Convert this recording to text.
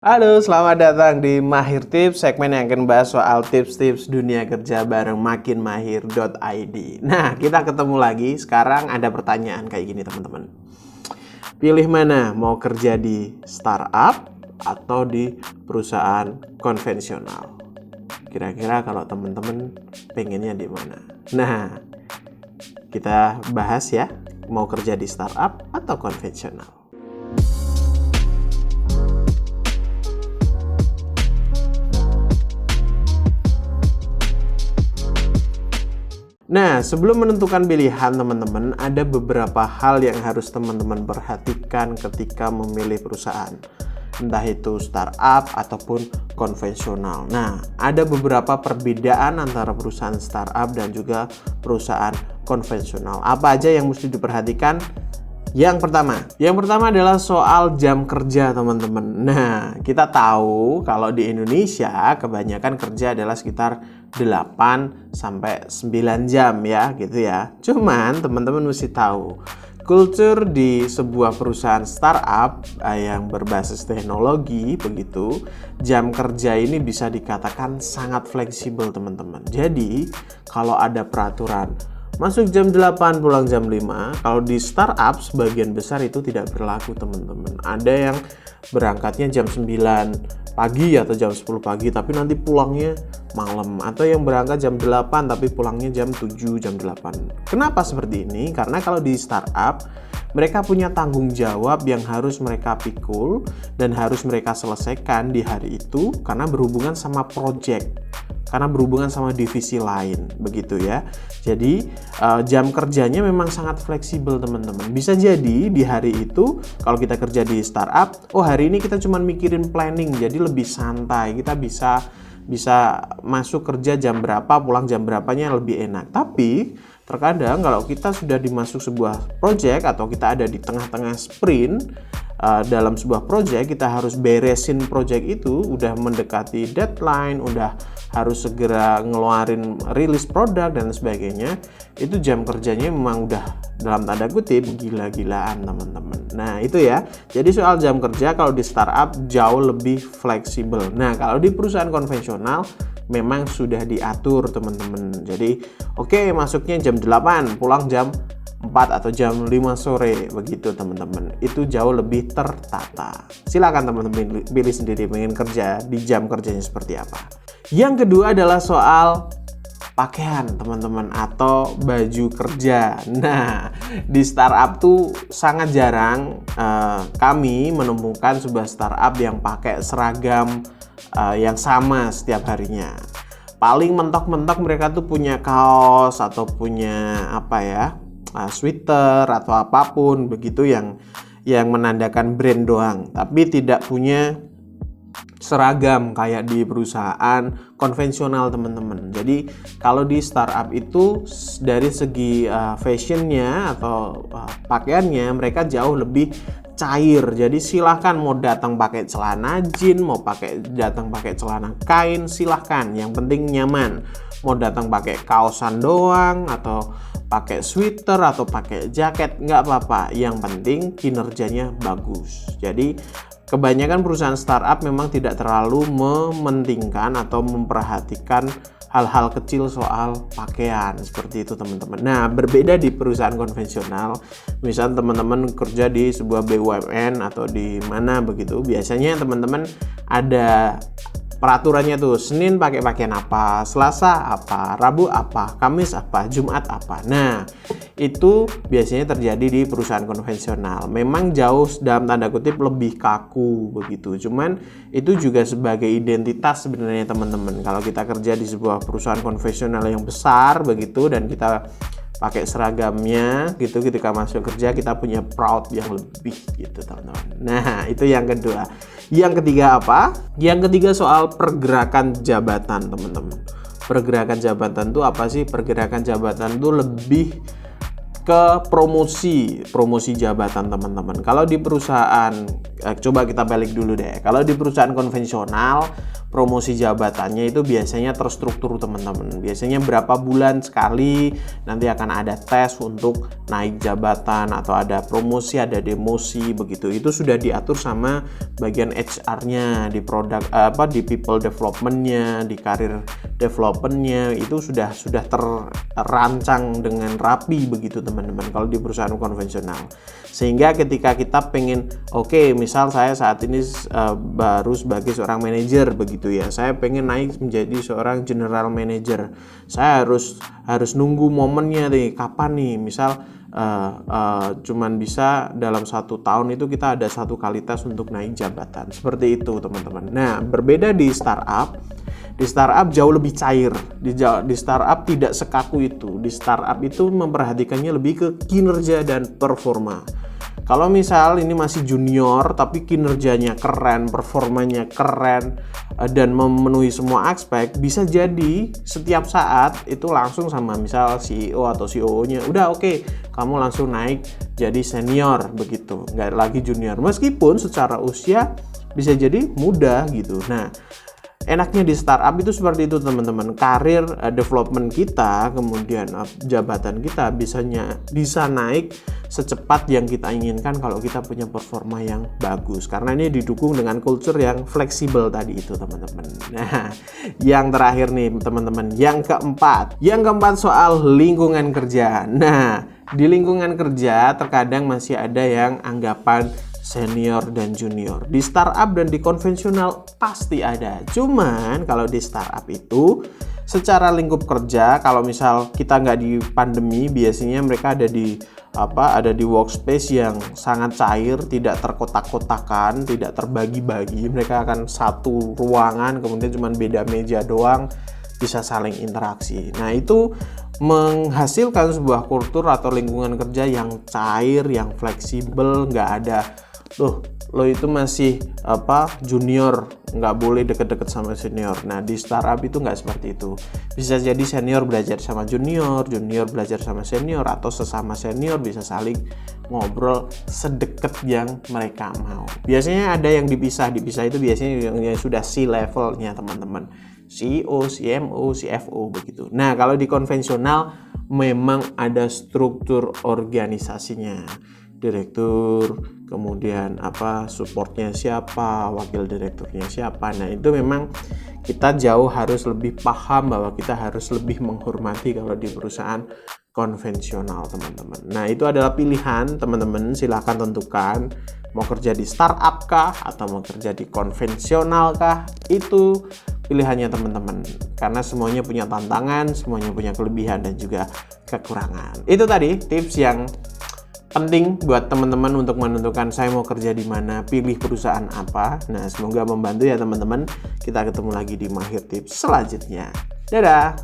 Halo, selamat datang di Mahir Tips, segmen yang akan bahas soal tips-tips dunia kerja bareng makinmahir.id. Nah, kita ketemu lagi. Sekarang ada pertanyaan kayak gini, teman-teman. Pilih mana, mau kerja di startup atau di perusahaan konvensional? Kira-kira kalau teman-teman pengennya di mana? Nah, kita bahas ya, mau kerja di startup atau konvensional. Nah, sebelum menentukan pilihan teman-teman, ada beberapa hal yang harus teman-teman perhatikan ketika memilih perusahaan. Entah itu startup ataupun konvensional. Nah, ada beberapa perbedaan antara perusahaan startup dan juga perusahaan konvensional. Apa aja yang mesti diperhatikan? Yang pertama adalah soal jam kerja, teman-teman. Nah, kita tahu kalau di Indonesia kebanyakan kerja adalah sekitar 8 sampai 9 jam ya, gitu ya. Cuman teman-teman mesti tahu, kultur di sebuah perusahaan startup yang berbasis teknologi begitu, jam kerja ini bisa dikatakan sangat fleksibel, teman-teman. Jadi, kalau ada peraturan masuk jam 8, pulang jam 5. Kalau di startup, sebagian besar itu tidak berlaku, teman-teman. Ada yang berangkatnya jam 9 pagi atau jam 10 pagi, tapi nanti pulangnya malam. Atau yang berangkat jam 8, tapi pulangnya jam 7, jam 8. Kenapa seperti ini? Karena kalau di startup, mereka punya tanggung jawab yang harus mereka pikul dan harus mereka selesaikan di hari itu karena berhubungan sama project, karena berhubungan sama divisi lain, begitu ya. Jadi jam kerjanya memang sangat fleksibel, teman-teman. Bisa jadi di hari itu kalau kita kerja di startup, oh hari ini kita cuma mikirin planning, jadi lebih santai. Kita bisa masuk kerja jam berapa, pulang jam berapanya lebih enak. Tapi terkadang kalau kita sudah dimasuk sebuah project atau kita ada di tengah-tengah sprint dalam sebuah project, kita harus beresin project itu, udah mendekati deadline, udah harus segera ngeluarin rilis produk dan sebagainya. Itu jam kerjanya memang udah dalam tanda kutip gila-gilaan, teman-teman. Nah itu ya, jadi soal jam kerja kalau di startup jauh lebih fleksibel. Nah kalau di perusahaan konvensional memang sudah diatur, teman-teman. Jadi oke, masuknya jam 8, pulang jam 4 atau jam 5 sore, begitu teman-teman. Itu jauh lebih tertata. Silakan teman-teman pilih sendiri pengen kerja di jam kerjanya seperti apa. Yang kedua adalah soal pakaian, teman-teman, atau baju kerja. Nah, di startup tuh sangat jarang kami menemukan sebuah startup yang pakai seragam yang sama setiap harinya. Paling mentok-mentok mereka tuh punya kaos atau punya sweater atau apapun begitu yang menandakan brand doang, tapi tidak punya seragam kayak di perusahaan konvensional, teman-teman. Jadi kalau di startup itu dari segi fashionnya atau pakaiannya mereka jauh lebih cair. Jadi silahkan mau datang pakai celana jeans, mau datang pakai celana kain, silahkan. Yang penting nyaman. Mau datang pakai kaosan doang atau pakai sweater atau pakai jaket, nggak apa-apa. Yang penting kinerjanya bagus. Jadi kebanyakan perusahaan startup memang tidak terlalu mementingkan atau memperhatikan hal-hal kecil soal pakaian seperti itu, teman-teman. Nah, berbeda di perusahaan konvensional, misal teman-teman kerja di sebuah BUMN atau di mana begitu, biasanya teman-teman ada peraturannya tuh, Senin pakai pakaian apa, Selasa apa, Rabu apa, Kamis apa, Jumat apa. Nah, itu biasanya terjadi di perusahaan konvensional. Memang jauh dalam tanda kutip lebih kaku begitu. Cuman itu juga sebagai identitas sebenarnya, teman-teman. Kalau kita kerja di sebuah perusahaan konvensional yang besar begitu dan kita pakai seragamnya gitu, ketika masuk kerja kita punya proud yang lebih gitu, teman-teman. Nah, itu yang kedua. Yang ketiga apa? Yang ketiga soal pergerakan jabatan, teman-teman. Pergerakan jabatan itu apa sih? Pergerakan jabatan itu lebih ke promosi jabatan, teman-teman. Kalau di perusahaan coba kita balik dulu deh. Kalau di perusahaan konvensional promosi jabatannya itu biasanya terstruktur teman-teman. Biasanya berapa bulan sekali nanti akan ada tes untuk naik jabatan atau ada promosi, ada demosi begitu. Itu sudah diatur sama bagian HR-nya, di produk di people development-nya, di career development-nya, itu sudah terancang dengan rapi begitu teman-teman kalau di perusahaan konvensional. Sehingga ketika kita pengen misal saya saat ini baru sebagai seorang manajer begitu ya, saya pengen naik menjadi seorang general manager, saya harus nunggu momennya nih, kapan nih, misal cuman bisa dalam 1 tahun itu kita ada 1 kali tes untuk naik jabatan, seperti itu teman-teman. Nah, berbeda di startup. Di startup jauh lebih cair. Di startup tidak sekaku itu. Di startup itu memperhatikannya lebih ke kinerja dan performa. Kalau misal ini masih junior tapi kinerjanya keren, performanya keren, dan memenuhi semua aspek, bisa jadi setiap saat itu langsung sama misal CEO atau COO-nya, udah kamu langsung naik jadi senior begitu, nggak lagi junior. Meskipun secara usia bisa jadi muda gitu. Nah, enaknya di startup itu seperti itu teman-teman. Karir development kita, kemudian jabatan kita bisa naik secepat yang kita inginkan kalau kita punya performa yang bagus. Karena ini didukung dengan culture yang fleksibel tadi itu teman-teman. Nah, yang terakhir nih teman-teman, yang keempat soal lingkungan kerja. Nah, di lingkungan kerja terkadang masih ada yang anggapan senior dan junior. Di startup dan di konvensional pasti ada. Cuman kalau di startup itu secara lingkup kerja, kalau misal kita nggak di pandemi, biasanya mereka ada di workspace yang sangat cair, tidak terkotak-kotakan, tidak terbagi-bagi. Mereka akan satu ruangan, kemudian cuma beda meja doang, bisa saling interaksi. Nah, itu menghasilkan sebuah kultur atau lingkungan kerja yang cair, yang fleksibel, nggak ada lo itu masih junior, nggak boleh deket-deket sama senior. Nah, di startup itu nggak seperti itu. Bisa jadi senior belajar sama junior, junior belajar sama senior, atau sesama senior bisa saling ngobrol sedekat yang mereka mau. Biasanya ada yang dipisah itu biasanya yang sudah C-levelnya teman-teman, CEO, CMO, CFO begitu. Nah, kalau di konvensional memang ada struktur organisasinya. Direktur, kemudian supportnya siapa, wakil direkturnya siapa. Nah, itu memang kita jauh harus lebih paham bahwa kita harus lebih menghormati kalau di perusahaan konvensional teman-teman. Nah, itu adalah pilihan teman-teman, silahkan tentukan mau kerja di startup kah atau mau kerja di konvensional kah, itu pilihannya teman-teman, karena semuanya punya tantangan, semuanya punya kelebihan dan juga kekurangan. Itu tadi tips yang penting buat teman-teman untuk menentukan saya mau kerja di mana, pilih perusahaan apa. Nah, semoga membantu ya teman-teman. Kita ketemu lagi di Mahir Tips selanjutnya. Dadah!